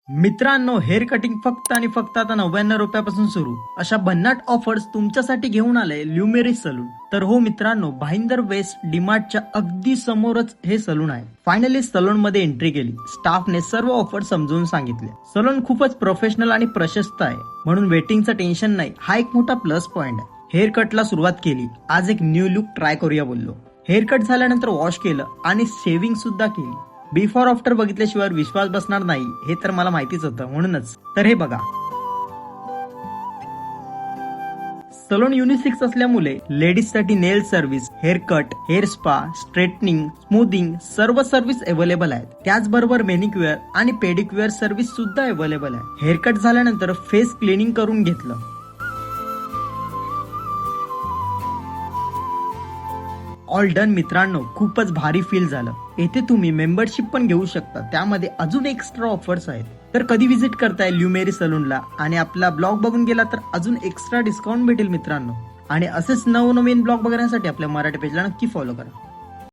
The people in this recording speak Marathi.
मित्रांनो, हेअर कटिंग फक्त आणि फक्त आता 99 रुपयापासून सुरू. अशा भन्नाट ऑफर्स तुमच्यासाठी घेऊन आले ल्युमेरी सलून. तर हो मित्रांनो, भाईंदर वेस्ट डीमार्टच्या अगदी समोरच हे सलून आहे. फायनली सलून मध्ये एंट्री केली. स्टाफने सर्व ऑफर समजून सांगितले. सलून खूपच प्रोफेशनल आणि प्रशस्त आहे, म्हणून वेटिंगचं टेन्शन नाही. हा एक मोठा प्लस पॉइंट आहे. हेअर कटला सुरुवात केली. आज एक न्यू लुक ट्राय करूया बोललो. हेअर कट झाल्यानंतर वॉश केलं आणि शेविंग सुद्धा केली. बिफोर आफ्टर बघितल्याशिवाय विश्वास बसणार नाही हे तर मला माहितीच होतं, म्हणूनच तर हे बघा. सलून युनिसेक्स असल्यामुळे लेडीज साठी nail service, hair cut, hair spa, straightening, smoothing सर्व सर्व्हिस अवेलेबल आहेत. त्याचबरोबर मेनिक्युअर आणि पेडिक्युअर सर्व्हिस सुद्धा अवेलेबल आहे. हेअर कट झाल्यानंतर फेस क्लिनिंग करून घेतलं. ऑल डन मित्रांनो, खूपच भारी फील झालं. येथे तुम्ही मेंबरशिप पण घेऊ शकता, त्यामध्ये अजून एक्स्ट्रा ऑफर्स आहेत. तर कधी विजिट करताय ल्युमेरी सलूनला आणि आपला ब्लॉग बघून गेला तर अजून एक्स्ट्रा डिस्काउंट भेटेल मित्रांनो. आणि असेच नवनवीन ब्लॉग बघण्यासाठी आपल्या मराठी पेजला नक्की फॉलो करा.